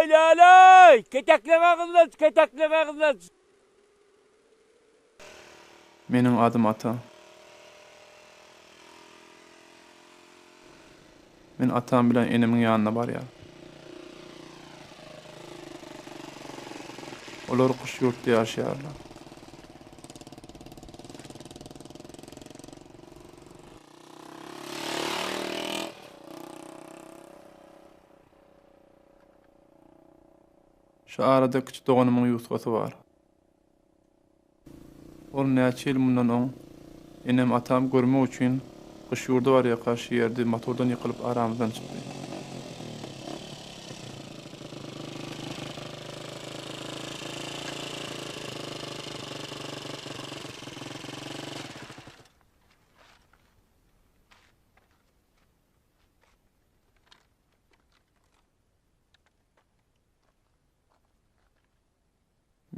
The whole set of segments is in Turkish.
Lay lay lay. Ketekleme kızlar, ketekleme kızlar. Menin adım Ata. Men atam bilen enemin ýanyna barýar. Olar kuş ýurtda ýaşaýarlar. Şu arada küçük doganymyň Ýusupy bar. Ol näçe ýyl mundan oň enem atam görmek üçin kuş ýurdu barýa karşı ýerde motordan ýykylyp aramyzdan çykdy.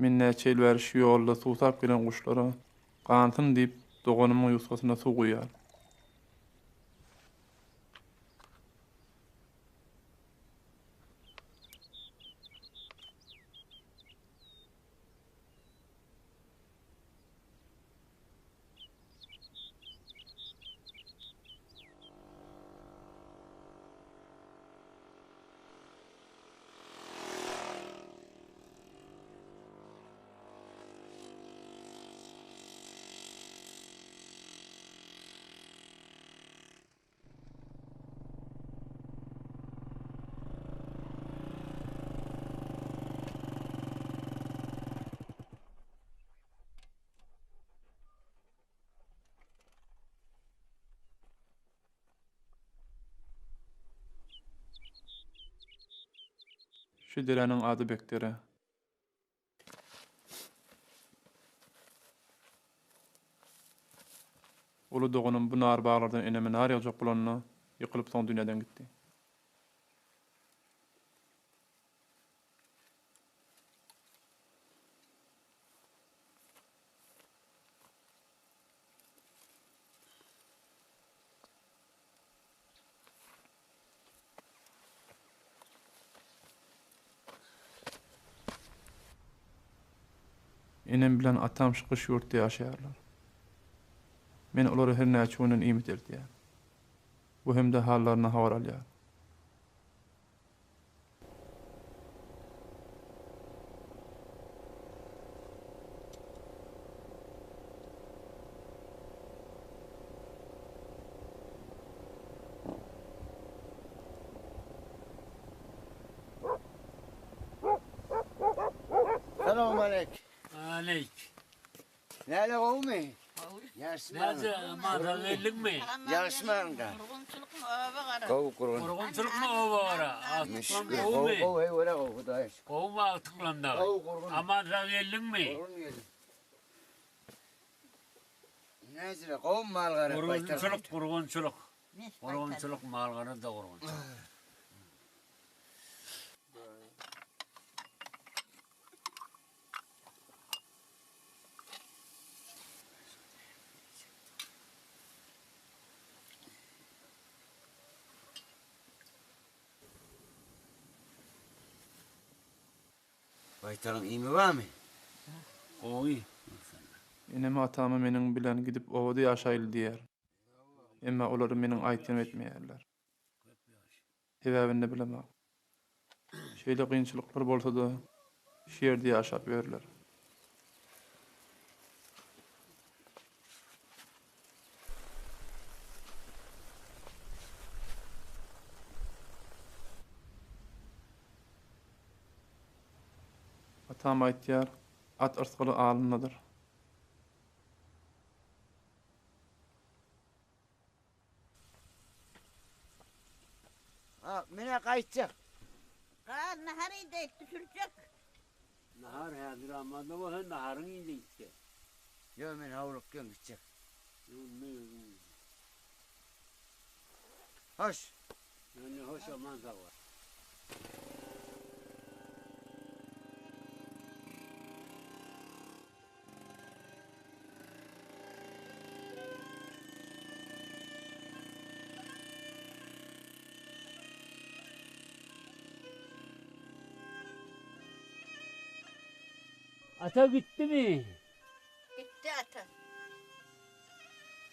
Men näçe ýyl bäri şu ýolda suwsap gelen guşlara gantyn diýip doganymyň Ýusupasyna suw guýýar. Şu dereniň ady Bekdere. Ulu doganym bu nar baglardan eneme nar ýaljak bolanyna ýykylyp soň dünýeden gitdi. Enem bilen atam şu kuş ýurtda ýaşaýarlar. Men olary her näçe günden ümit edýär. Bu hemde hallaryna habar alýar. Selamünaleyküm. Aleyk. Nerede olmuyor? Yaşman. Näze aman verlik mi? Yaşman da. Kurgunçuluk mu ava gara? Kavu kurun. Korgunçuluk mu o bara? Müşkül. Atlan Kavu o mu? kavu hey öyle kavu da. O mu atıklandı? Kavu kurun. Aman verlik mi? Kurun yedim. Nezle kavu mal gara. Korgunçuluk, korgunçuluk. Mes Korgunçuluk malgana da korgunçuluk. Baytarın iyi mi var mı? Oy. Enem atamy meniň bilen gidip owada ýaşaýly diýär. Emma olary meniň aýtdym etmeýärler. Sebäbini bilemem. Şeýle kynçylyklar bolsa-da şeýerde ýaşap ýörler. Atam aýtýar, at ırskyly alynmadyr. Ha, mene kayıtacak. Kar naharı da düşürecek. Nahar hazır ama da bu naharın iyiydi işte. Yo men havluk gön gidecek. Hoş. Yani hoş aman sağ ol. Ata gitti mi? Gitti ata.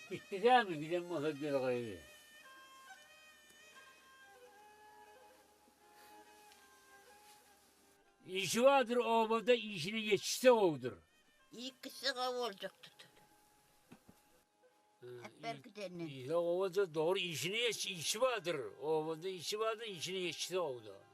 Gitti değil mi? Giden muhabbet gayrı. İşi vardır ovada işini geçişte oğudur. İkisi kav olacaktı. Hep belki de ne? İşte ovada doğru işi vardır. Ovada işi vardır işini geçişte oğudur.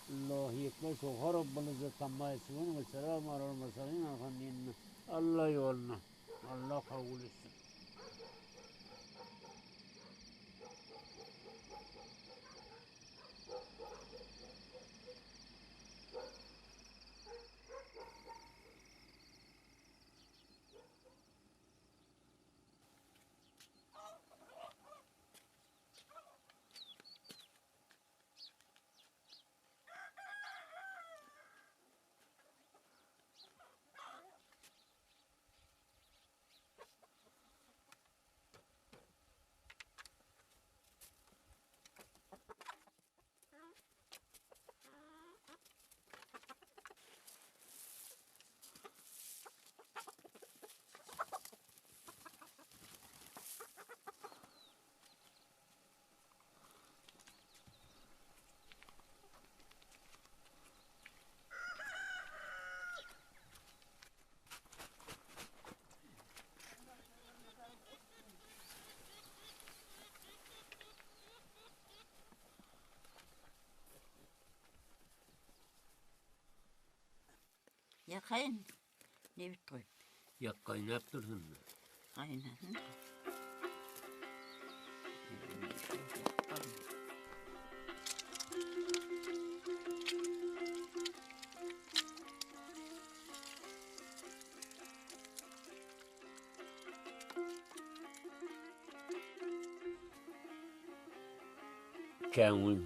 الله يكبر سوى ربنا زكاة ما يسمون والسلام على المرسلين الحمدين الله يولنا الله قول السلام Yakayın. Ne bit koy. Ya kaynattırdın mı? Aynen. Kamil.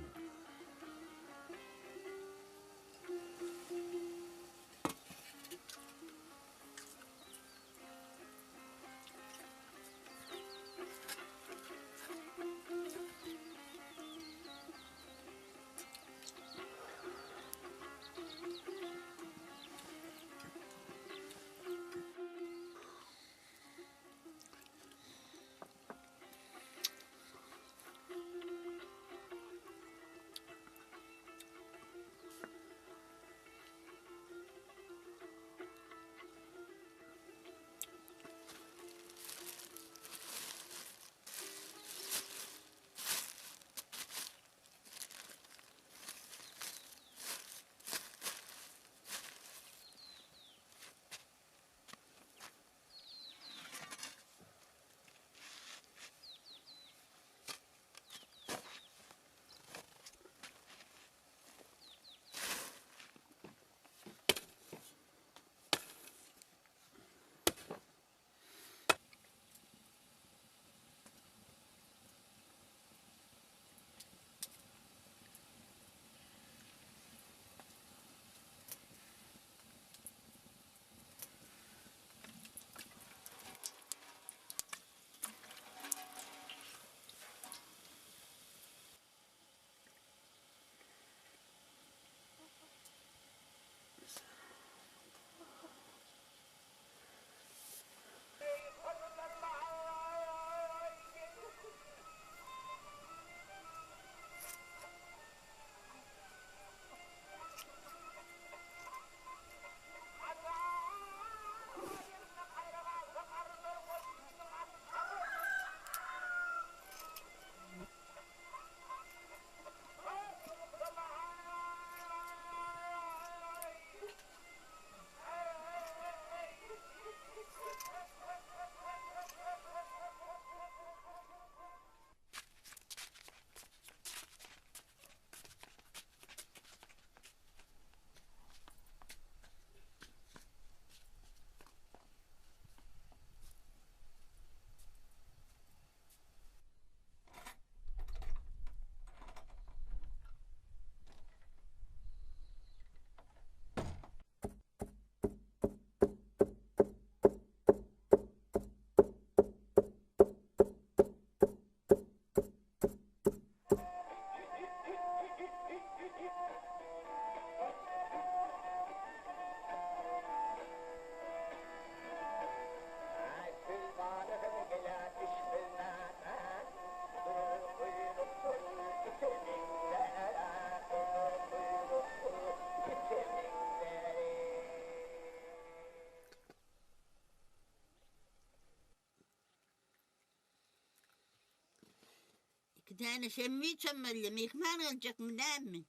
İki tane şemmi çömmelli mihman olacak mı ne mi?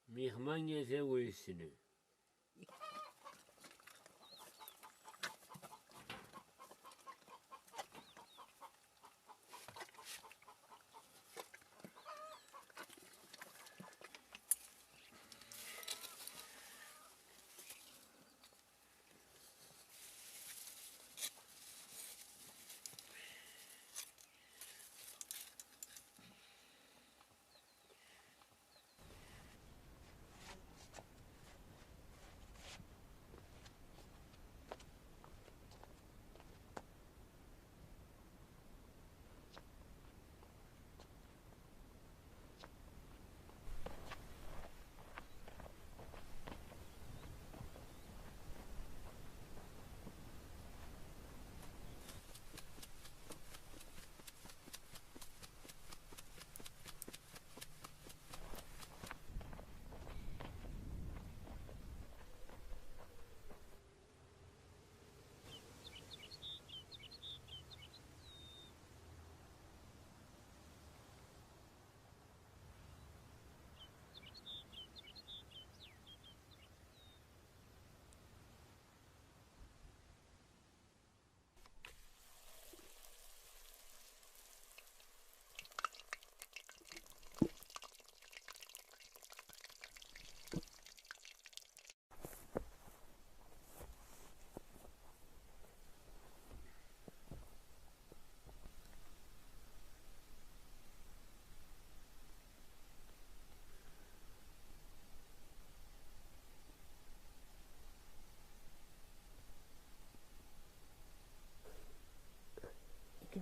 Mihman yese o işini.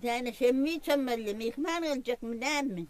tane şemmi çömelli mihman olacak mı değil mi?